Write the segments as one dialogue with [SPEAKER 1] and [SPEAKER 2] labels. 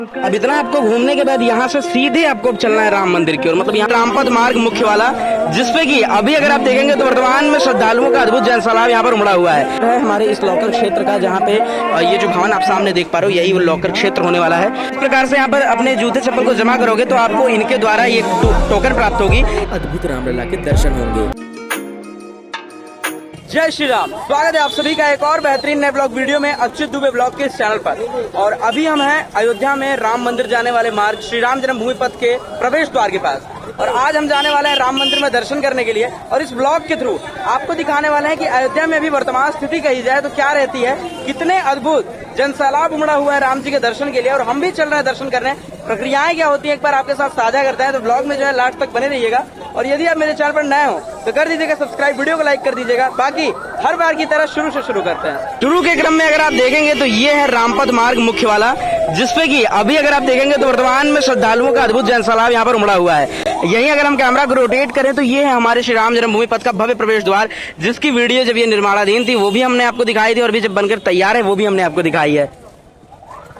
[SPEAKER 1] अब इतना आपको घूमने के बाद यहाँ से सीधे आपको चलना है राम मंदिर की ओर, मतलब यहाँ रामपथ मार्ग मुख्य वाला, जिसपे कि अभी अगर आप देखेंगे तो वर्तमान में श्रद्धालुओं का अद्भुत जन सैलाब यहाँ पर उमड़ा हुआ है हमारे इस लॉकर क्षेत्र का, जहाँ पे ये जो भवन आप सामने देख पा रहे हो यही वो लॉकर क्षेत्र होने वाला है। इस प्रकार से यहाँ पर अपने जूते चप्पल को जमा करोगे तो आपको इनके द्वारा ये टोकन प्राप्त होगी, अद्भुत रामलला के दर्शन होंगे। जय श्री राम, स्वागत है आप सभी का एक और बेहतरीन नए ब्लॉग वीडियो में अच्युत दुबे ब्लॉग के इस चैनल पर। और अभी हम हैं अयोध्या में राम मंदिर जाने वाले मार्ग श्री राम जन्मभूमि पथ के प्रवेश द्वार के पास, और आज हम जाने वाले हैं राम मंदिर में दर्शन करने के लिए। और इस ब्लॉग के थ्रू आपको दिखाने वाले हैं कि अयोध्या में अभी वर्तमान स्थिति कही जाए तो क्या रहती है, कितने अद्भुत जन सैलाब उमड़ा हुआ है राम जी के दर्शन के लिए, और हम भी चल रहे हैं दर्शन करने। प्रक्रियाएं क्या होती है एक बार आपके साथ साझा करते हैं, तो ब्लॉग में जो है लास्ट तक बने रहिएगा। और यदि आप मेरे चैनल पर नए हो तो कर दीजिएगा सब्सक्राइब, वीडियो को लाइक कर दीजिएगा। बाकी हर बार की तरह शुरू से शुरू करते हैं। शुरू के क्रम में अगर आप देखेंगे तो ये है रामपथ मार्ग मुख्य वाला, जिसपे कि अभी अगर आप देखेंगे तो वर्तमान में श्रद्धालुओं का अद्भुत जन सैलाब यहाँ पर उमड़ा हुआ है। यहीं अगर हम कैमरा को रोटेट करें तो ये है हमारे श्री राम जन्मभूमि पथ का भव्य प्रवेश द्वार, जिसकी वीडियो जब ये निर्माणाधीन थी वो भी हमने आपको दिखाई थी, और भी जब बनकर तैयार है वो भी हमने आपको दिखाई है।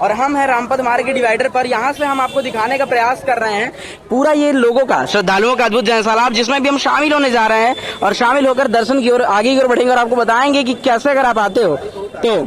[SPEAKER 1] और हम हैं रामपथ मार्ग के डिवाइडर पर, यहाँ से हम आपको दिखाने का प्रयास कर रहे हैं पूरा ये लोगों का, श्रद्धालुओं का अद्भुत जन सैलाब, जिसमें भी हम शामिल होने जा रहे हैं। और शामिल होकर दर्शन की ओर आगे की ओर बढ़ेंगे और आपको बताएंगे कि कैसे अगर आप आते हो तो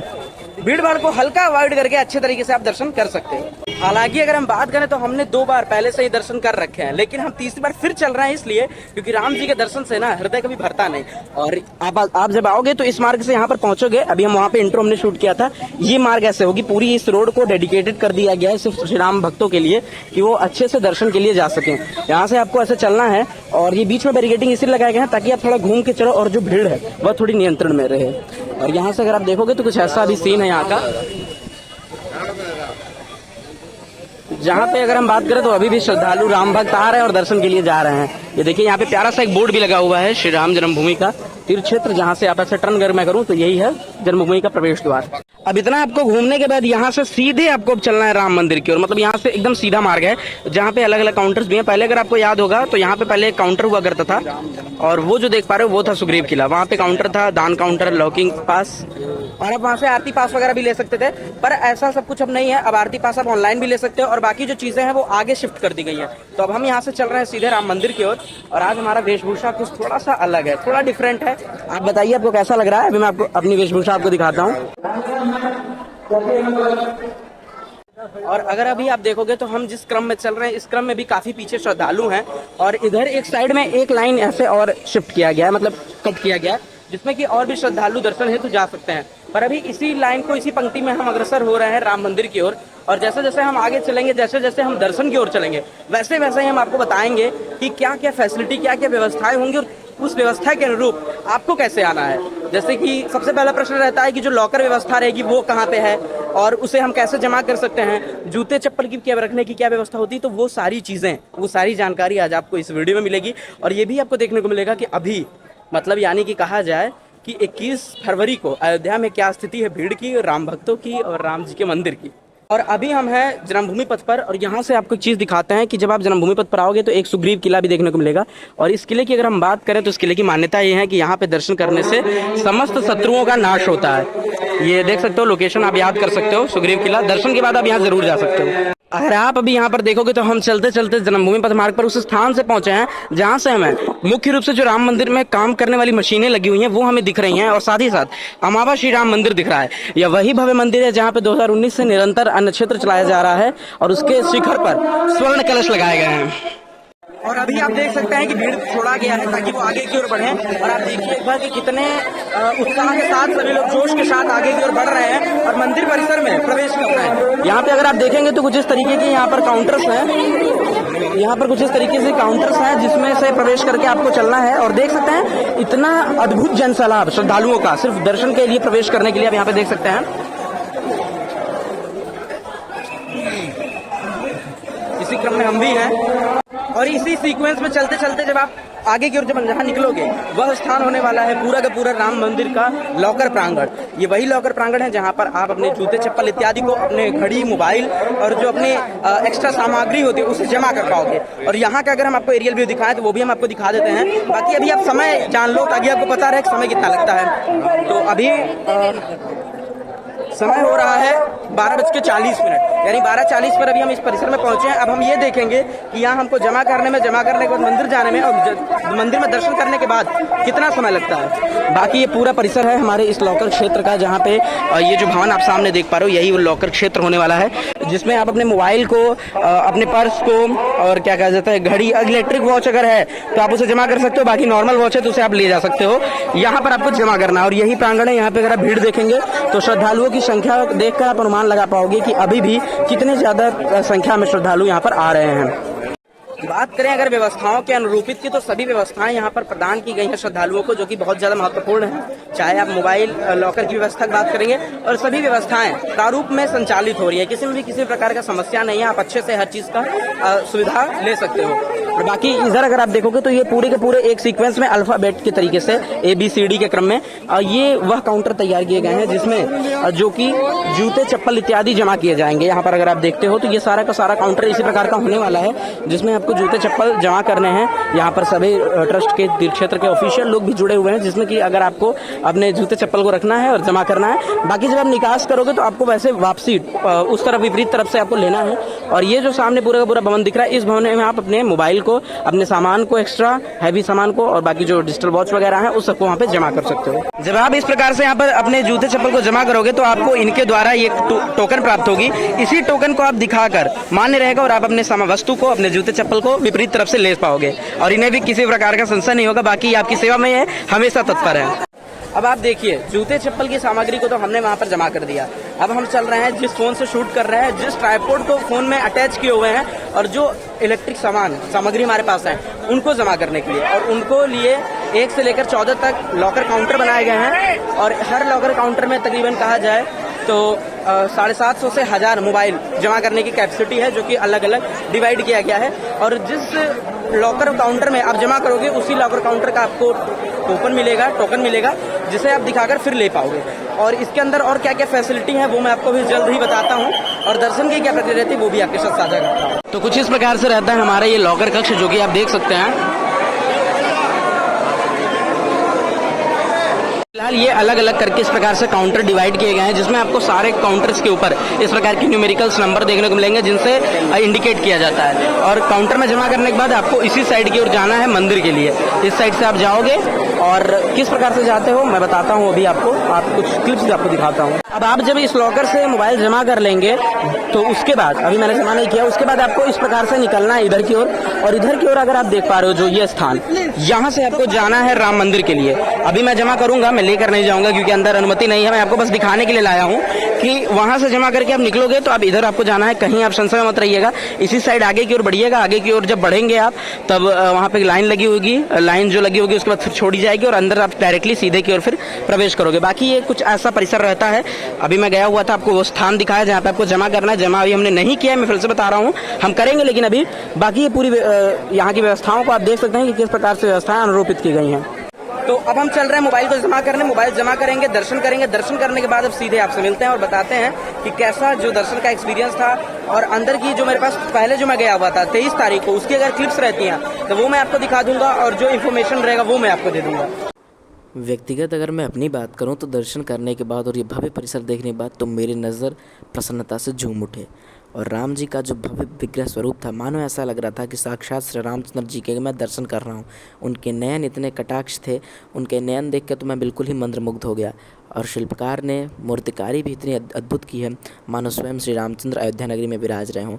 [SPEAKER 1] भीड़ भाड़ को हल्का अवॉइड करके अच्छे तरीके से आप दर्शन कर सकते हैं। हालांकि अगर हम बात करें तो हमने 2 बार पहले से ही दर्शन कर रखे हैं, लेकिन हम तीसरी बार फिर चल रहे हैं इसलिए क्योंकि राम जी के दर्शन से ना हृदय कभी भरता नहीं। और आप जब आओगे तो इस मार्ग से यहाँ पर पहुंचोगे। अभी हम वहाँ पे इंट्रो हमने शूट किया था, ये मार्ग ऐसे होगी, पूरी इस रोड को डेडिकेटेड कर दिया गया है सिर्फ श्री राम भक्तों के लिए कि वो अच्छे से दर्शन के लिए जा सकें। यहाँ से आपको ऐसे चलना है, और ये बीच में बैरिकेडिंग इसलिए लगाए गए हैं ताकि आप थोड़ा घूम के चलो और जो भीड़ है वह थोड़ी नियंत्रण में रहे। और यहाँ से अगर आप देखोगे तो कुछ ऐसा भी सीन है यहाँ का, जहाँ पे अगर हम बात करें तो अभी भी श्रद्धालु राम भक्त आ रहे हैं और दर्शन के लिए जा रहे हैं। ये देखिए यहाँ पे प्यारा सा एक बोर्ड भी लगा हुआ है, श्री राम जन्मभूमि का तीर्थ क्षेत्र, जहाँ से आप ऐसे टर्न अगर मैं करूँ तो यही है जन्मभूमि का प्रवेश द्वार। अब इतना आपको घूमने के बाद यहाँ से सीधे आपको चलना है राम मंदिर की ओर, मतलब यहाँ से एकदम सीधा मार्ग है, जहाँ पे अलग अलग काउंटर्स भी हैं। पहले अगर आपको याद होगा तो यहाँ पे पहले एक काउंटर हुआ करता था, और वो जो देख पा रहे हो वो था सुग्रीव किला। वहाँ पे काउंटर था, दान काउंटर, लॉकिंग पास, और आप वहाँ से आरती पास वगैरह भी ले सकते थे। पर ऐसा सब कुछ अब नहीं है, अब आरती पास आप ऑनलाइन भी ले सकते हो, और बाकी जो चीजें हैं वो आगे शिफ्ट कर दी गई है। तो अब हम यहाँ से चल रहे हैं सीधे राम मंदिर की ओर, और आज हमारा वेशभूषा कुछ थोड़ा सा अलग है, थोड़ा डिफरेंट है। आप बताइए आपको कैसा लग रहा है। अभी मैं आपको अपनी वेशभूषा आपको दिखाता हूँ। और अगर अभी आप देखोगे तो हम जिस क्रम में चल रहे हैं इस क्रम में भी काफी पीछे श्रद्धालु हैं, और इधर एक साइड में एक लाइन ऐसे और शिफ्ट किया गया है, मतलब कट किया गया है, जिसमें कि और भी श्रद्धालु दर्शन हेतु जा सकते हैं। पर अभी इसी लाइन को, इसी पंक्ति में हम अग्रसर हो रहे हैं राम मंदिर की ओर, और जैसे जैसे हम आगे चलेंगे, जैसे जैसे हम दर्शन की ओर चलेंगे, वैसे वैसे ही हम आपको बताएंगे कि क्या क्या फैसिलिटी, क्या क्या व्यवस्थाएं होंगी, और उस व्यवस्था के अनुरूप आपको कैसे आना है। जैसे कि सबसे पहला प्रश्न रहता है कि जो लॉकर व्यवस्था रहेगी वो कहाँ पे है, और उसे हम कैसे जमा कर सकते हैं, जूते चप्पल की क्या रखने की क्या व्यवस्था होती है। तो वो सारी चीजें, वो सारी जानकारी आज आपको इस वीडियो में मिलेगी। और ये भी आपको देखने को मिलेगा कि अभी, मतलब यानी कि कहा जाए कि 21 फरवरी को अयोध्या में क्या स्थिति है भीड़ की, राम भक्तों की और राम जी के मंदिर की। और अभी हम हैं जन्मभूमि पथ पर, और यहाँ से आपको एक चीज़ दिखाते हैं कि जब आप जन्मभूमि पथ पर आओगे तो एक सुग्रीव किला भी देखने को मिलेगा। और इस किले की अगर हम बात करें तो इस किले की मान्यता ये है कि यहाँ पे दर्शन करने से समस्त शत्रुओं का नाश होता है। ये देख सकते हो, लोकेशन आप याद कर सकते हो, सुग्रीव किला। दर्शन के बाद आप यहाँ जरूर जा सकते हो। अगर आप अभी यहाँ पर देखोगे तो हम चलते चलते जन्मभूमि पथ मार्ग पर उस स्थान से पहुंचे हैं जहाँ से हमें मुख्य रूप से जो राम मंदिर में काम करने वाली मशीनें लगी हुई हैं वो हमें दिख रही हैं, और साथ ही साथ अमावा श्री राम मंदिर दिख रहा है। यह वही भव्य मंदिर है जहाँ पे 2019 से निरंतर अन्न क्षेत्र चलाया जा रहा है, और उसके शिखर पर स्वर्ण कलश लगाए गए हैं। और अभी आप देख सकते हैं कि भीड़ छोड़ा गया है ताकि वो आगे की ओर बढ़े, और आप देखिए एक बार कि कितने उत्साह के साथ सभी लोग जोश के साथ आगे की ओर बढ़ रहे हैं और मंदिर परिसर में प्रवेश कर रहे हैं। यहाँ पे अगर आप देखेंगे तो कुछ इस तरीके के यहाँ पर काउंटर्स हैं, यहाँ पर कुछ इस तरीके से काउंटर्स हैं जिसमें से प्रवेश करके आपको चलना है। और देख सकते हैं इतना अद्भुत जन सैलाब श्रद्धालुओं का सिर्फ दर्शन के लिए, प्रवेश करने के लिए आप यहाँ पे देख सकते हैं। इसी क्रम में हम भी हैं, और इसी सीक्वेंस में चलते चलते जब आप आगे की ओर जब जहाँ निकलोगे वह स्थान होने वाला है पूरा का पूरा राम मंदिर का लॉकर प्रांगण। ये वही लॉकर प्रांगण है जहाँ पर आप अपने जूते चप्पल इत्यादि को, अपने घड़ी, मोबाइल और जो अपने एक्स्ट्रा सामग्री होती है उसे जमा कर पाओगे। और यहाँ का अगर हम आपको एरियल व्यू दिखाएं तो वो भी हम आपको दिखा देते हैं। बाकी अभी आप समय जान लो ताकि आपको पता रहे समय कितना लगता है। तो अभी समय हो रहा है 12:40, यानी 12:40 पर अभी हम इस परिसर में पहुंचे हैं। अब हम ये देखेंगे कि यहाँ हमको जमा करने के बाद मंदिर जाने में और मंदिर में दर्शन करने के बाद कितना समय लगता है। बाकी ये पूरा परिसर है हमारे इस लॉकर क्षेत्र का, जहाँ पे ये जो भवन आप सामने देख पा रहे हो, यही वो लॉकर क्षेत्र होने वाला है, जिसमें आप अपने मोबाइल को, अपने पर्स को और क्या कहा जाता है घड़ी, इलेक्ट्रिक वॉच अगर है तो आप उसे जमा कर सकते हो, बाकी नॉर्मल वॉच है तो उसे आप ले जा सकते हो। यहाँ पर आपको जमा करना है और यही प्रांगण है। यहाँ पे अगर आप भीड़ देखेंगे तो श्रद्धालुओं की संख्या देखकर आप अनुमान लगा पाओगे कि अभी भी कितने ज्यादा संख्या में श्रद्धालु यहाँ पर आ रहे हैं। बात करें अगर व्यवस्थाओं के अनुरूपित की, तो सभी व्यवस्थाएं यहाँ पर प्रदान की गई हैं श्रद्धालुओं को, जो कि बहुत ज्यादा महत्वपूर्ण है। चाहे आप मोबाइल लॉकर की व्यवस्था की बात करेंगे, और सभी व्यवस्थाएं प्रारूप में संचालित हो रही है, किसी में भी किसी प्रकार का समस्या नहीं है, आप अच्छे से हर चीज का सुविधा ले सकते हो। और बाकी इधर अगर आप देखोगे तो ये पूरे के पूरे एक सीक्वेंस में अल्फाबेट के तरीके से ABCD के क्रम में ये वह काउंटर तैयार किए गए हैं, जिसमें जो कि जूते चप्पल इत्यादि जमा किए जाएंगे। यहाँ पर अगर आप देखते हो तो ये सारा का सारा काउंटर इसी प्रकार का होने वाला है, जिसमें आपको जूते चप्पल जमा करने हैं। यहाँ पर सभी ट्रस्ट के तीर्थ क्षेत्र के ऑफिशियल लोग भी जुड़े हुए हैं, जिसमें कि अगर आपको अपने जूते चप्पल को रखना है और जमा करना है। बाकी जब आप निकास करोगे तो आपको वैसे वापसी उस तरफ, विपरीत तरफ से आपको लेना है। और ये जो सामने पूरा का पूरा भवन दिख रहा है, इस भवन में आप अपने मोबाइल को, अपने सामान को, एक्स्ट्रा हैवी सामान को और बाकी जो डिजिटल वॉच वगैरह है उस सबको वहाँ पे जमा कर सकते हो। जब आप इस प्रकार से यहाँ पर अपने जूते चप्पल को जमा करोगे तो आपको इनके द्वारा ये टोकन प्राप्त होगी। इसी टोकन को आप दिखाकर मान्य रहेगा और आप अपने वस्तु को, अपने जूते चप्पल को विपरीत तरफ से ले पाओगे और इन्हें भी किसी प्रकार का संशय नहीं होगा। बाकी आपकी सेवा में ये हमेशा तत्पर है। अब आप देखिए, जूते चप्पल की सामग्री को तो हमने वहाँ पर जमा कर दिया। अब हम चल रहे हैं, जिस फोन से शूट कर रहे हैं, जिस ट्राइपॉड को फोन में अटैच किए हुए हैं और जो इलेक्ट्रिक सामग्री हमारे पास है, उनको जमा करने के लिए, और उनको लिए 1 से लेकर 14 तक लॉकर काउंटर बनाए गए हैं। और हर लॉकर काउंटर में तकरीबन कहा जाए तो 750 से 1000 मोबाइल जमा करने की कैपेसिटी है, जो कि अलग अलग डिवाइड किया गया है। और जिस लॉकर काउंटर में आप जमा करोगे, उसी लॉकर काउंटर का आपको टोकन मिलेगा, जिसे आप दिखाकर फिर ले पाओगे। और इसके अंदर और क्या क्या फैसिलिटी है वो मैं आपको भी जल्द ही बताता हूँ, और दर्शन की क्या प्रक्रिया रहती है वो भी आपके साथ साझा करता हूँ। तो कुछ इस प्रकार से रहता है हमारा ये लॉकर कक्ष, जो कि आप देख सकते हैं। फिलहाल ये अलग अलग करके इस प्रकार से काउंटर डिवाइड किए गए हैं, जिसमें आपको सारे काउंटर्स के ऊपर इस प्रकार की न्यूमेरिकल्स नंबर देखने को मिलेंगे, जिनसे इंडिकेट किया जाता है। और काउंटर में जमा करने के बाद आपको इसी साइड की ओर जाना है, मंदिर के लिए। इस साइड से आप जाओगे, और किस प्रकार से जाते हो मैं बताता हूँ अभी आपको, कुछ क्लिप्स आपको दिखाता हूँ। अब आप जब इस लॉकर से मोबाइल जमा कर लेंगे तो उसके बाद, अभी मैंने जमा नहीं किया, उसके बाद आपको इस प्रकार से निकलना है इधर की ओर। और इधर की ओर अगर आप देख पा रहे हो जो ये स्थान, यहाँ से आपको जाना है राम मंदिर के लिए। अभी मैं जमा करूंगा, मैं लेकर नहीं जाऊंगा क्योंकि अंदर अनुमति नहीं है। मैं आपको बस दिखाने के लिए लाया हूँ कि वहां से जमा करके आप निकलोगे तो आप इधर आपको जाना है, कहीं आप संशय मत रहिएगा। इसी साइड आगे की ओर बढ़िएगा। आगे की ओर जब बढ़ेंगे आप, तब वहां पे लाइन लगी होगी, लाइन जो लगी होगी उसके बाद फिर छोड़ी जाएगी और अंदर आप डायरेक्टली सीधे की ओर फिर प्रवेश करोगे। बाकी ये कुछ ऐसा परिसर रहता है। अभी मैं गया हुआ था, आपको वो स्थान दिखाया जहाँ पे आपको जमा करना है। जमा अभी हमने नहीं किया है, मैं फिर से बता रहा हूँ, हम करेंगे, लेकिन अभी बाकी ये पूरी यहाँ की व्यवस्थाओं को आप देख सकते हैं कि किस प्रकार से व्यवस्थाएं अनुरूपित की गई हैं। तो अब हम चल रहे हैं मोबाइल को जमा करने। मोबाइल जमा करेंगे, दर्शन करेंगे। दर्शन करने के बाद अब सीधे आपसे मिलते हैं और बताते हैं कि कैसा जो दर्शन का एक्सपीरियंस था। और अंदर की जो मेरे पास पहले जो मैं गया हुआ था 23 तारीख को, उसकी अगर क्लिप्स रहती हैं तो वो मैं आपको दिखा दूंगा, और जो इन्फॉर्मेशन रहेगा वो मैं आपको दे दूंगा।
[SPEAKER 2] व्यक्तिगत अगर मैं अपनी बात करूं तो दर्शन करने के बाद और ये भव्य परिसर देखने के बाद तो मेरी नज़र प्रसन्नता से झूम उठे। और राम जी का जो भव्य विग्रह स्वरूप था, मानो ऐसा लग रहा था कि साक्षात श्री रामचंद्र जी के मैं दर्शन कर रहा हूँ। उनके नयन इतने कटाक्ष थे, उनके नयन देख के तो मैं बिल्कुल ही मंत्रमुग्ध हो गया। और शिल्पकार ने मूर्तिकारी भी इतनी अद्भुत की है, मानो स्वयं श्री रामचंद्र अयोध्या नगरी में विराज रहे हों।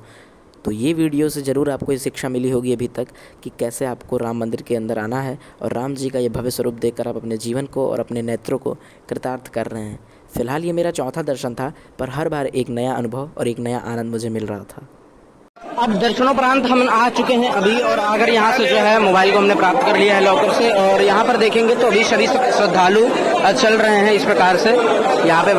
[SPEAKER 2] तो ये वीडियो से ज़रूर आपको ये शिक्षा मिली होगी अभी तक कि कैसे आपको राम मंदिर के अंदर आना है और राम जी का ये भव्य स्वरूप देखकर आप अपने जीवन को और अपने नेत्रों को कृतार्थ कर रहे हैं। फिलहाल ये मेरा चौथा दर्शन था, पर हर बार एक नया अनुभव और एक नया आनंद मुझे मिल रहा था।
[SPEAKER 1] अब दर्शनोपरांत हम आ चुके हैं अभी, और अगर यहाँ से जो है मोबाइल को हमने प्राप्त कर लिया है लॉकर से। और यहाँ पर देखेंगे तो अभी सभी श्रद्धालु चल रहे हैं इस प्रकार से। यहाँ पे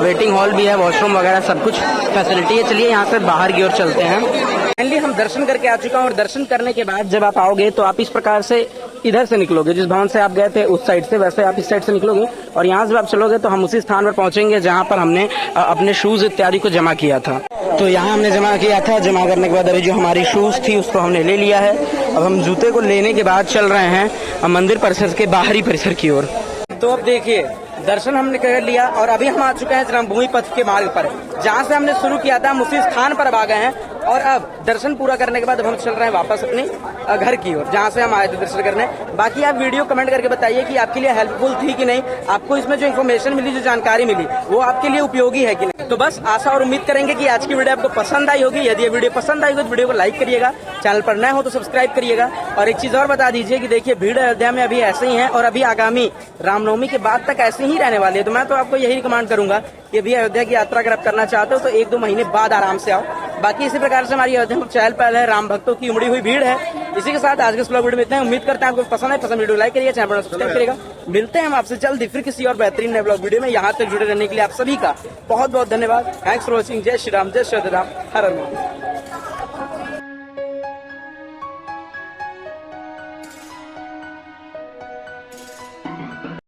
[SPEAKER 1] वेटिंग हॉल भी है, वॉशरूम वगैरह सब कुछ फैसिलिटी है। चलिए यहाँ से बाहर की ओर चलते हैं। फाइनली हम दर्शन करके आ चुका हूँ, और दर्शन करने के बाद जब आप आओगे तो आप इस प्रकार से इधर से निकलोगे, जिस भवन से आप गए थे उस साइड से, वैसे आप इस साइड से निकलोगे। और यहाँ से जब आप चलोगे तो हम उसी स्थान पर पहुंचेंगे जहाँ पर हमने अपने शूज इत्यादि को जमा किया था। तो यहाँ हमने जमा किया था। जमा करने के बाद अभी जो हमारी शूज थी उसको हमने ले लिया है। अब हम जूते को लेने के बाद चल रहे हैं मंदिर परिसर के बाहरी परिसर की ओर। तो अब देखिए, दर्शन हमने कर लिया और अभी हम आ चुके हैं जन्मभूमि पथ के मार्ग पर, जहाँ से हमने शुरू किया था उसी स्थान पर अब आ गए हैं। और अब दर्शन पूरा करने के बाद अब हम चल रहे हैं वापस अपने घर की ओर, जहाँ से हम आए थे दर्शन करने। बाकी आप वीडियो कमेंट करके बताइए कि आपके लिए हेल्पफुल थी कि नहीं, आपको इसमें जो इन्फॉर्मेशन मिली, जो जानकारी मिली, वो आपके लिए उपयोगी है कि नहीं। तो बस आशा और उम्मीद करेंगे कि आज की वीडियो आपको पसंद आई होगी। यदि ये वीडियो पसंद आई होगी तो वीडियो को लाइक करिएगा, चैनल पर नए हो तो सब्सक्राइब करिएगा। और एक चीज और बता दीजिए कि देखिए भीड़ अयोध्या में अभी ऐसे ही है और अभी आगामी रामनवमी के बाद तक ऐसे ही रहने वाली है। तो मैं तो आपको यही रिकमेंड करूंगा कि अभी अयोध्या की यात्रा अगर आप करना चाहते हो तो 1-2 महीने बाद आराम से आओ। बाकी इसी प्रकार से हमारी अयोध्या में चहल पहल है, राम भक्तों की उमड़ी हुई भीड़ है। इसी के साथ आज के व्लॉग वीडियो में इतना है। उम्मीद करते हैं आपको पसंद है। पसंद वीडियो लाइक करिए, चैनल पर सब्सक्राइब करिएगा। मिलते हैं हम आपसे जल्दी फिर किसी और बेहतरीन नए व्लॉग वीडियो में। यहाँ तक जुड़े रहने के लिए आप सभी का बहुत बहुत धन्यवाद। Thanks for watching. जय श्री राम, जय श्री राम, हर हर महादेव।